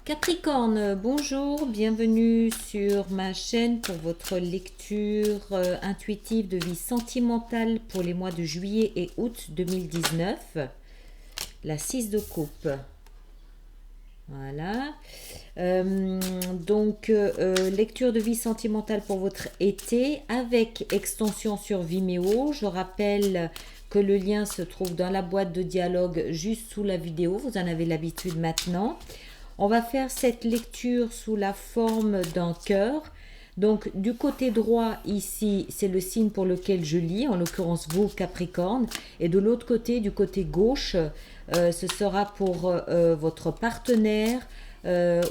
Capricorne, bonjour, bienvenue sur ma chaîne pour votre lecture intuitive de vie sentimentale pour les mois de juillet et août 2019. La 6 de coupe. Voilà. Lecture de vie sentimentale pour votre été avec extension sur Vimeo. Je rappelle que le lien se trouve dans la boîte de dialogue juste sous la vidéo. Vous en avez l'habitude maintenant. On va faire cette lecture sous la forme d'un cœur. Donc du côté droit ici, c'est le signe pour lequel je lis, en l'occurrence vous Capricorne. Et de l'autre côté, du côté gauche, ce sera pour votre partenaire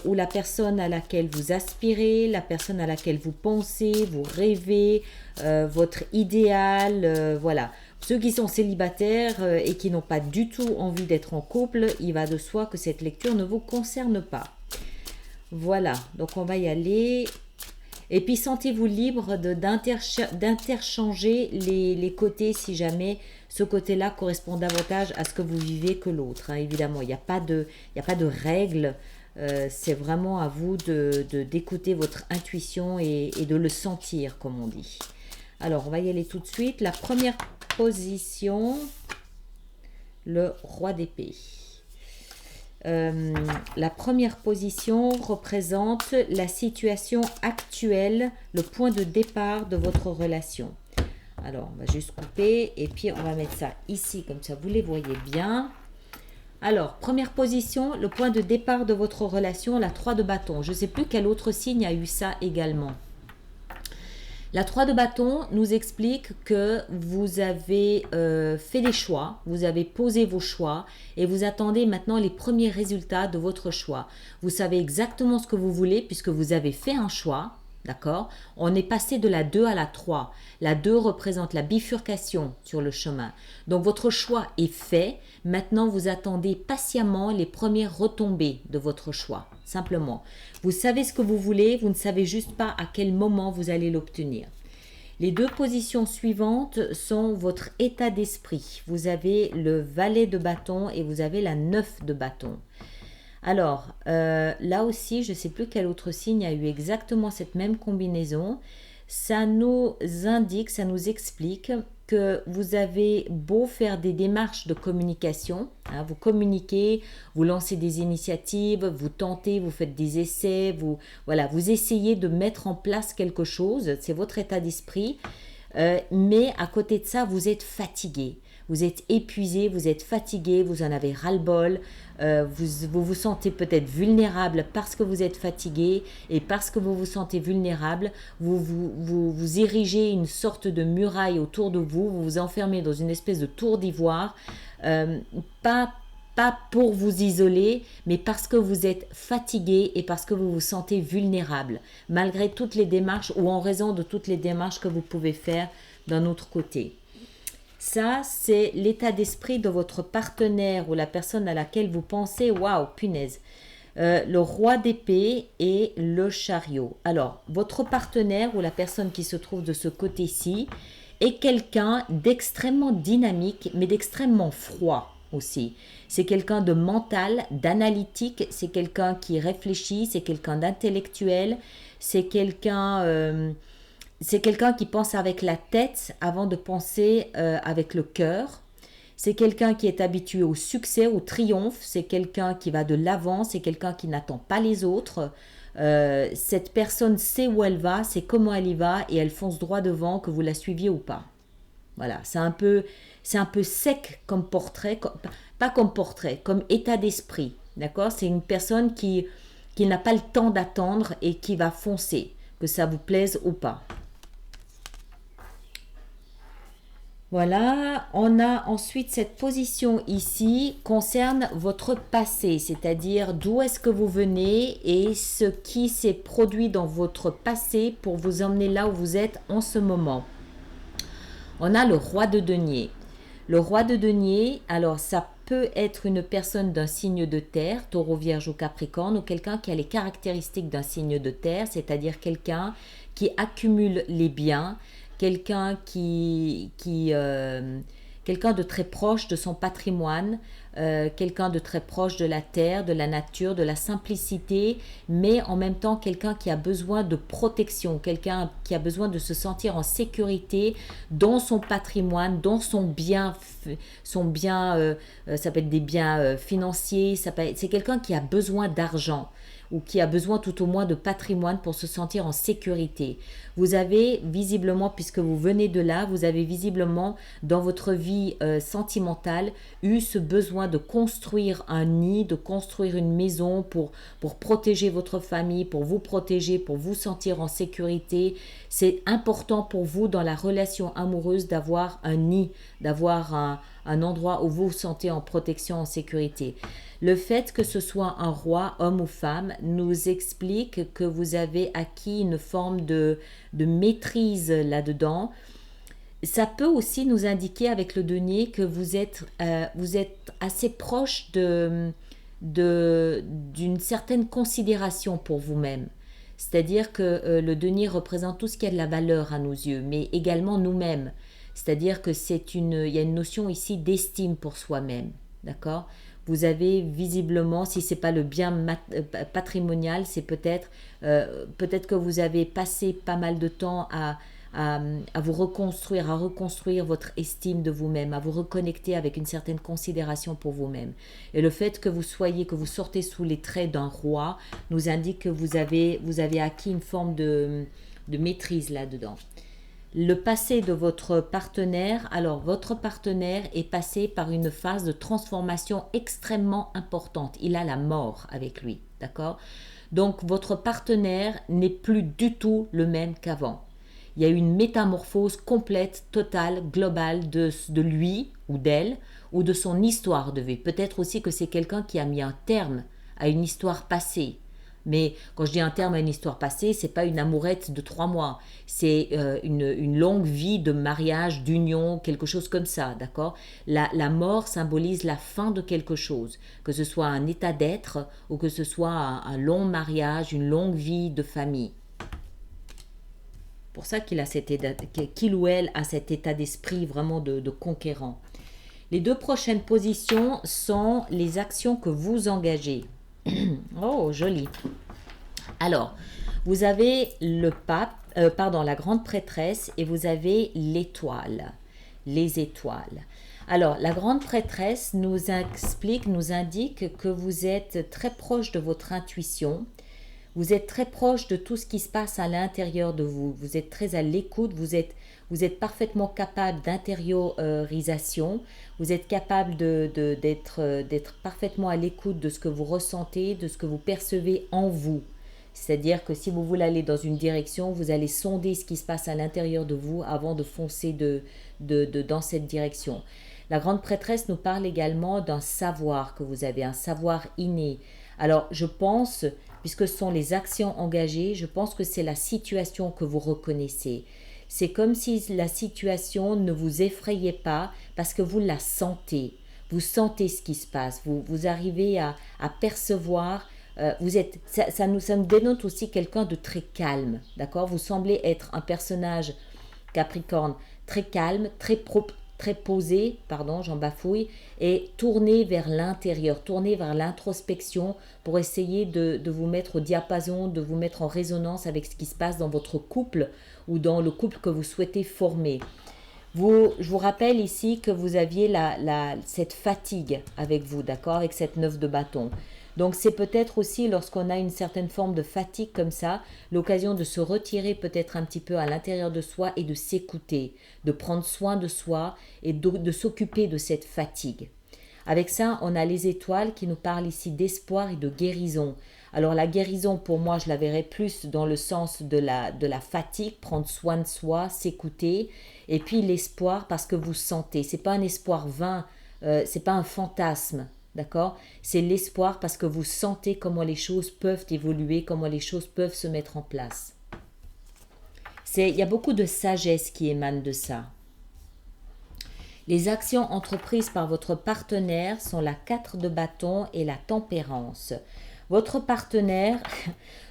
ou la personne à laquelle vous aspirez, la personne à laquelle vous pensez, vous rêvez, votre idéal, voilà. Ceux qui sont célibataires et qui n'ont pas du tout envie d'être en couple, il va de soi que cette lecture ne vous concerne pas. Voilà, donc on va y aller. Et puis sentez-vous libre d'interchanger les côtés si jamais ce côté-là correspond davantage à ce que vous vivez que l'autre. Hein. Évidemment, il n'y a pas de règle. C'est vraiment à vous d'écouter votre intuition et de le sentir, comme on dit. Alors, on va y aller tout de suite. La première position, le roi d'épée. La première position représente la situation actuelle, le point de départ de votre relation. Alors, on va juste couper et puis on va mettre ça ici, comme ça vous les voyez bien. Alors, première position, le point de départ de votre relation, la 3 de bâton. Je ne sais plus quel autre signe a eu ça également. La 3 de bâton nous explique que vous avez fait des choix, vous avez posé vos choix et vous attendez maintenant les premiers résultats de votre choix. Vous savez exactement ce que vous voulez puisque vous avez fait un choix, d'accord? On est passé de la 2 à la 3. La 2 représente la bifurcation sur le chemin. Donc votre choix est fait. Maintenant, vous attendez patiemment les premières retombées de votre choix, simplement. Vous savez ce que vous voulez, vous ne savez juste pas à quel moment vous allez l'obtenir. Les deux positions suivantes sont votre état d'esprit. Vous avez le valet de bâton et vous avez la 9 de bâton. Alors, là aussi, je ne sais plus quel autre signe a eu exactement cette même combinaison. Ça nous indique, ça nous explique que vous avez beau faire des démarches de communication, hein, vous communiquez, vous lancez des initiatives, vous tentez, vous faites des essais, vous essayez de mettre en place quelque chose, c'est votre état d'esprit, mais à côté de ça, vous êtes fatigué. Vous êtes épuisé, vous êtes fatigué, vous en avez ras-le-bol, vous vous sentez peut-être vulnérable parce que vous êtes fatigué et parce que vous vous sentez vulnérable, vous érigez une sorte de muraille autour de vous, vous vous enfermez dans une espèce de tour d'ivoire, pas pour vous isoler, mais parce que vous êtes fatigué et parce que vous vous sentez vulnérable, malgré toutes les démarches ou en raison de toutes les démarches que vous pouvez faire d'un autre côté. Ça, c'est l'état d'esprit de votre partenaire ou la personne à laquelle vous pensez, waouh, punaise. Le roi d'épée et le chariot. Alors, votre partenaire ou la personne qui se trouve de ce côté-ci est quelqu'un d'extrêmement dynamique, mais d'extrêmement froid aussi. C'est quelqu'un de mental, d'analytique, c'est quelqu'un qui réfléchit, c'est quelqu'un d'intellectuel, c'est quelqu'un qui pense avec la tête avant de penser avec le cœur. C'est quelqu'un qui est habitué au succès, au triomphe. C'est quelqu'un qui va de l'avant. C'est quelqu'un qui n'attend pas les autres. Cette personne sait où elle va, sait comment elle y va et elle fonce droit devant, que vous la suiviez ou pas. Voilà, c'est un peu sec comme portrait, pas comme portrait, comme état d'esprit. D'accord? C'est une personne qui n'a pas le temps d'attendre et qui va foncer, que ça vous plaise ou pas. Voilà, on a ensuite cette position ici concerne votre passé, c'est-à-dire d'où est-ce que vous venez et ce qui s'est produit dans votre passé pour vous emmener là où vous êtes en ce moment. On a le roi de denier. Le roi de denier, alors ça peut être une personne d'un signe de terre, taureau, vierge ou capricorne, ou quelqu'un qui a les caractéristiques d'un signe de terre, c'est-à-dire quelqu'un qui accumule les biens, quelqu'un qui quelqu'un de très proche de son patrimoine, quelqu'un de très proche de la terre, de la nature, de la simplicité, mais en même temps quelqu'un qui a besoin de protection, quelqu'un qui a besoin de se sentir en sécurité dans son patrimoine, dans son bien, ça peut être des biens financiers, c'est quelqu'un qui a besoin d'argent ou qui a besoin tout au moins de patrimoine pour se sentir en sécurité. Vous avez visiblement, puisque vous venez de là, vous avez visiblement dans votre vie sentimentale eu ce besoin de construire un nid, de construire une maison pour protéger votre famille, pour vous protéger, pour vous sentir en sécurité. C'est important pour vous dans la relation amoureuse d'avoir un nid, d'avoir un endroit où vous vous sentez en protection, en sécurité. Le fait que ce soit un roi, homme ou femme, nous explique que vous avez acquis une forme de maîtrise là-dedans. Ça peut aussi nous indiquer avec le denier que vous êtes assez proche d'une certaine considération pour vous-même. C'est-à-dire que le denier représente tout ce qui a de la valeur à nos yeux, mais également nous-mêmes. C'est-à-dire que il y a une notion ici d'estime pour soi-même. D'accord ? Vous avez visiblement, si ce n'est pas le bien patrimonial, c'est peut-être que vous avez passé pas mal de temps à vous reconstruire, à reconstruire votre estime de vous-même, à vous reconnecter avec une certaine considération pour vous-même. Et le fait que vous sortez sous les traits d'un roi, nous indique que vous avez acquis une forme de maîtrise là-dedans. Le passé de votre partenaire, alors votre partenaire est passé par une phase de transformation extrêmement importante. Il a la mort avec lui, d'accord ? Donc votre partenaire n'est plus du tout le même qu'avant. Il y a eu une métamorphose complète, totale, globale de lui ou d'elle ou de son histoire de vie. Peut-être aussi que c'est quelqu'un qui a mis un terme à une histoire passée. Mais quand je dis un terme à une histoire passée, c'est pas une amourette de 3 mois. C'est une longue vie de mariage, d'union, quelque chose comme ça, d'accord ? La mort symbolise la fin de quelque chose, que ce soit un état d'être ou que ce soit un long mariage, une longue vie de famille. Pour ça qu'il ou elle a cet état d'esprit vraiment de conquérant. Les 2 prochaines positions sont les actions que vous engagez. Oh, joli. Alors, vous avez la grande prêtresse et vous avez l'étoile, les étoiles. Alors, la grande prêtresse nous indique que vous êtes très proche de votre intuition. Vous êtes très proche de tout ce qui se passe à l'intérieur de vous. Vous êtes très à l'écoute. Vous êtes parfaitement capable d'intériorisation. Vous êtes capable d'être parfaitement à l'écoute de ce que vous ressentez, de ce que vous percevez en vous. C'est-à-dire que si vous voulez aller dans une direction, vous allez sonder ce qui se passe à l'intérieur de vous avant de foncer dans cette direction. La grande prêtresse nous parle également d'un savoir que vous avez, un savoir inné. Alors, je pense, puisque ce sont les actions engagées, je pense que c'est la situation que vous reconnaissez. C'est comme si la situation ne vous effrayait pas parce que vous la sentez. Vous sentez ce qui se passe. Vous arrivez à percevoir. Ça nous dénote aussi quelqu'un de très calme. D'accord ? Vous semblez être un personnage Capricorne très calme, très posé, pardon, j'en bafouille, et tourné vers l'intérieur, tourné vers l'introspection pour essayer de vous mettre au diapason, de vous mettre en résonance avec ce qui se passe dans votre couple ou dans le couple que vous souhaitez former. Je vous rappelle ici que vous aviez cette fatigue avec vous, d'accord, avec cette 9 de bâton. Donc c'est peut-être aussi lorsqu'on a une certaine forme de fatigue comme ça, l'occasion de se retirer peut-être un petit peu à l'intérieur de soi et de s'écouter, de prendre soin de soi et de s'occuper de cette fatigue. Avec ça, on a les étoiles qui nous parlent ici d'espoir et de guérison. Alors la guérison, pour moi, je la verrais plus dans le sens de la fatigue, prendre soin de soi, s'écouter. Et puis l'espoir parce que vous sentez. C'est pas un espoir vain, c'est pas un fantasme. D'accord ? C'est l'espoir parce que vous sentez comment les choses peuvent évoluer, comment les choses peuvent se mettre en place. Il y a beaucoup de sagesse qui émane de ça. Les actions entreprises par votre partenaire sont la 4 de bâton et la tempérance. Votre partenaire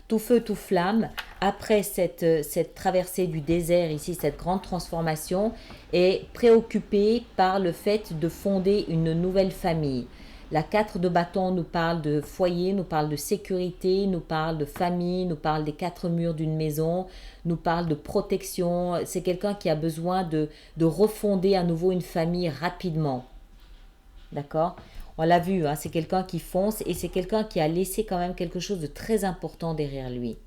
tout feu, tout flamme, après cette traversée du désert ici, cette grande transformation, est préoccupé par le fait de fonder une nouvelle famille. La 4 de bâton nous parle de foyer, nous parle de sécurité, nous parle de famille, nous parle des 4 murs d'une maison, nous parle de protection. C'est quelqu'un qui a besoin de refonder à nouveau une famille rapidement. D'accord? On l'a vu, hein, c'est quelqu'un qui fonce et c'est quelqu'un qui a laissé quand même quelque chose de très important derrière lui.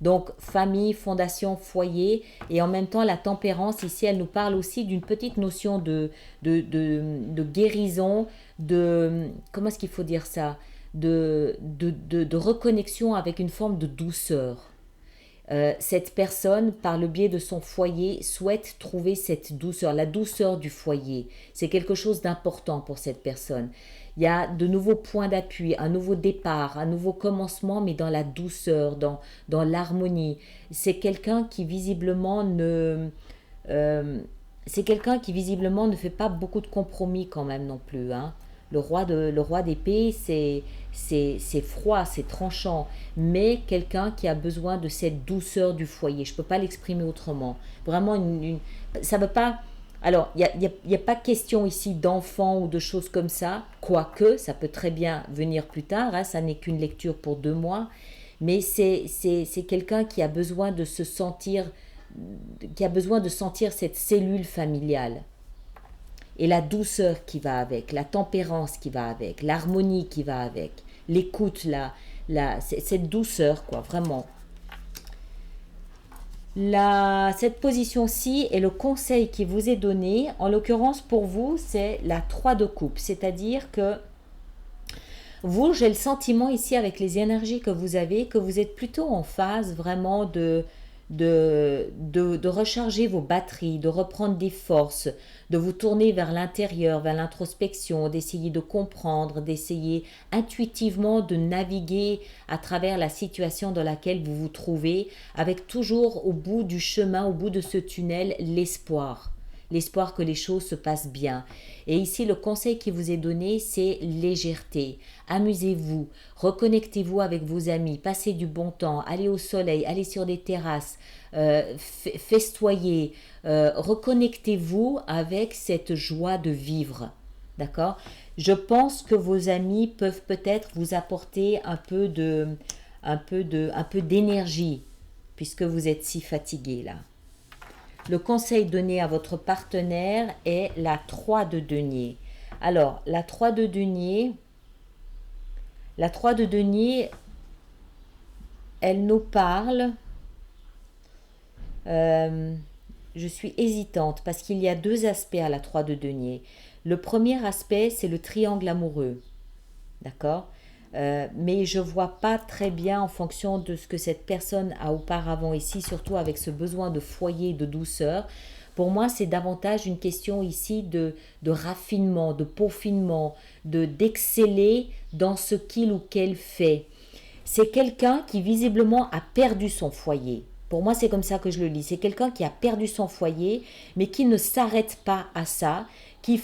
Donc, famille, fondation, foyer, et en même temps, la tempérance, ici, elle nous parle aussi d'une petite notion de guérison, comment est-ce qu'il faut dire ça? De reconnexion avec une forme de douceur. Cette personne, par le biais de son foyer, souhaite trouver cette douceur, la douceur du foyer. C'est quelque chose d'important pour cette personne. Il y a de nouveaux points d'appui, un nouveau départ, un nouveau commencement, mais dans la douceur, dans l'harmonie. C'est quelqu'un qui visiblement c'est quelqu'un qui visiblement ne fait pas beaucoup de compromis quand même non plus, hein. Le roi d'épée, c'est froid, c'est tranchant, mais quelqu'un qui a besoin de cette douceur du foyer. Je ne peux pas l'exprimer autrement. Vraiment, ça ne veut pas... Alors, il y a pas question ici d'enfants ou de choses comme ça, quoique ça peut très bien venir plus tard, hein, ça n'est qu'une lecture pour 2 mois, mais c'est quelqu'un qui a besoin de se sentir, qui a besoin de sentir cette cellule familiale. Et la douceur qui va avec, la tempérance qui va avec, l'harmonie qui va avec, l'écoute, cette douceur, quoi, vraiment. Cette position-ci et le conseil qui vous est donné, en l'occurrence pour vous, c'est la 3 de coupe. C'est-à-dire que vous, j'ai le sentiment ici avec les énergies que vous avez, que vous êtes plutôt en phase vraiment de recharger vos batteries, de reprendre des forces, de vous tourner vers l'intérieur, vers l'introspection, d'essayer de comprendre, d'essayer intuitivement de naviguer à travers la situation dans laquelle vous vous trouvez, avec toujours au bout du chemin, au bout de ce tunnel, l'espoir. L'espoir que les choses se passent bien. Et ici, le conseil qui vous est donné, c'est légèreté. Amusez-vous, reconnectez-vous avec vos amis, passez du bon temps, allez au soleil, allez sur des terrasses, festoyez, reconnectez-vous avec cette joie de vivre. D'accord? Je pense que vos amis peuvent peut-être vous apporter un peu d'énergie, puisque vous êtes si fatigué là. Le conseil donné à votre partenaire est la 3 de denier. Alors, la 3 de denier, elle nous parle, je suis hésitante parce qu'il y a 2 aspects à la 3 de denier. Le premier aspect, c'est le triangle amoureux. D'accord? Mais je ne vois pas très bien en fonction de ce que cette personne a auparavant ici, surtout avec ce besoin de foyer, de douceur. Pour moi, c'est davantage une question ici de raffinement, de peaufinement, d'exceller dans ce qu'il ou qu'elle fait. C'est quelqu'un qui visiblement a perdu son foyer. Pour moi, c'est comme ça que je le lis. C'est quelqu'un qui a perdu son foyer, mais qui ne s'arrête pas à ça, qui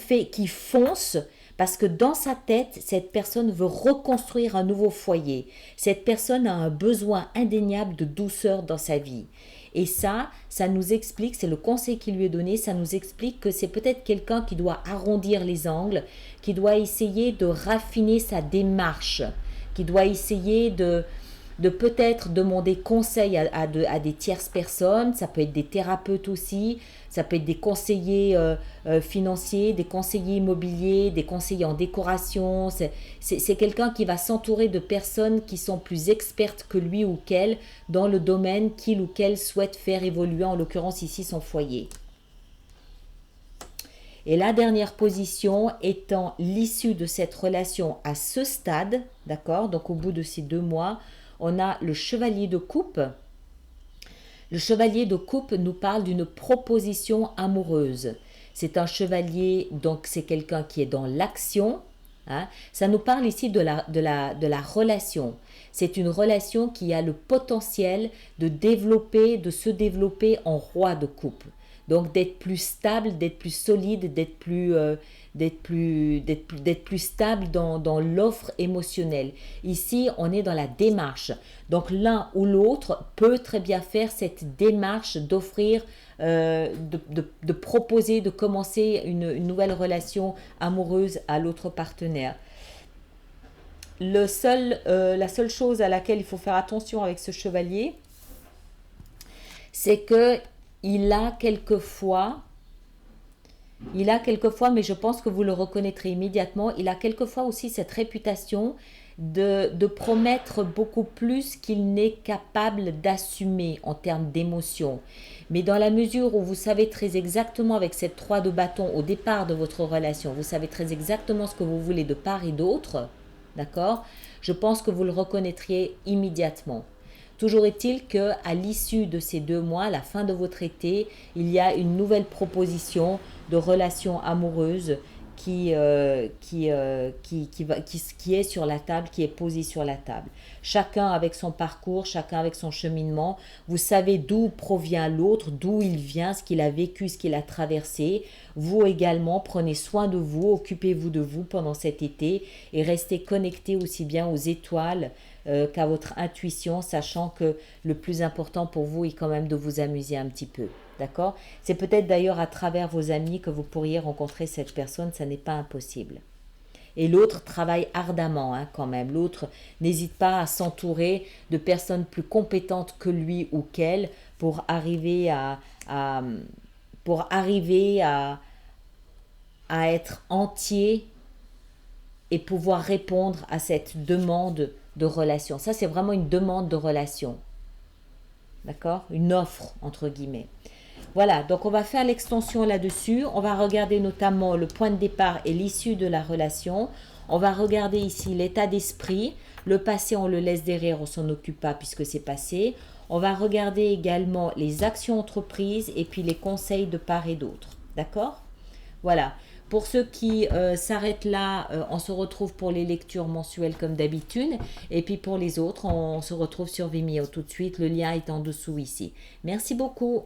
fonce. Parce que dans sa tête, cette personne veut reconstruire un nouveau foyer. Cette personne a un besoin indéniable de douceur dans sa vie. Et ça nous explique, c'est le conseil qui lui est donné, ça nous explique que c'est peut-être quelqu'un qui doit arrondir les angles, qui doit essayer de raffiner sa démarche, qui doit essayer de peut-être demander conseil à des tierces personnes, ça peut être des thérapeutes aussi, ça peut être des conseillers financiers, des conseillers immobiliers, des conseillers en décoration. C'est quelqu'un qui va s'entourer de personnes qui sont plus expertes que lui ou qu'elle dans le domaine qu'il ou qu'elle souhaite faire évoluer, en l'occurrence ici son foyer. Et la dernière position étant l'issue de cette relation à ce stade, d'accord, donc au bout de ces 2 mois, on a le chevalier de coupe. Le chevalier de coupe nous parle d'une proposition amoureuse. C'est un chevalier, donc c'est quelqu'un qui est dans l'action. Hein. Ça nous parle ici de la relation. C'est une relation qui a le potentiel de se développer en roi de coupe. Donc d'être plus stable, d'être plus solide, d'être d'être plus stable dans l'offre émotionnelle. Ici, on est dans la démarche. Donc, l'un ou l'autre peut très bien faire cette démarche d'offrir, de proposer, de commencer une nouvelle relation amoureuse à l'autre partenaire. La seule chose à laquelle il faut faire attention avec ce chevalier, c'est que il a quelquefois, mais je pense que vous le reconnaîtrez immédiatement, il a quelquefois aussi cette réputation de promettre beaucoup plus qu'il n'est capable d'assumer en termes d'émotion. Mais dans la mesure où vous savez très exactement avec cette 3 de bâton au départ de votre relation, vous savez très exactement ce que vous voulez de part et d'autre, d'accord? Je pense que vous le reconnaîtriez immédiatement. Toujours est-il qu'à l'issue de ces 2 mois, à la fin de votre été, il y a une nouvelle proposition de relation amoureuse qui est sur la table, qui est posée sur la table. Chacun avec son parcours, chacun avec son cheminement. Vous savez d'où provient l'autre, d'où il vient, ce qu'il a vécu, ce qu'il a traversé. Vous également, prenez soin de vous, occupez-vous de vous pendant cet été et restez connectés aussi bien aux étoiles qu'à votre intuition, sachant que le plus important pour vous est quand même de vous amuser un petit peu. D'accord? C'est peut-être d'ailleurs à travers vos amis que vous pourriez rencontrer cette personne, ça n'est pas impossible. Et l'autre travaille ardemment quand même. L'autre n'hésite pas à s'entourer de personnes plus compétentes que lui ou qu'elle pour arriver à être entier et pouvoir répondre à cette demande de relation. Ça, c'est vraiment une demande de relation. D'accord? Une offre, entre guillemets. Voilà, donc on va faire l'extension là-dessus. On va regarder notamment le point de départ et l'issue de la relation. On va regarder ici l'état d'esprit. Le passé, on le laisse derrière, on ne s'en occupe pas puisque c'est passé. On va regarder également les actions entreprises et puis les conseils de part et d'autre. D'accord? Voilà. Pour ceux qui s'arrêtent là, on se retrouve pour les lectures mensuelles comme d'habitude. Et puis pour les autres, on se retrouve sur Vimeo tout de suite. Le lien est en dessous ici. Merci beaucoup.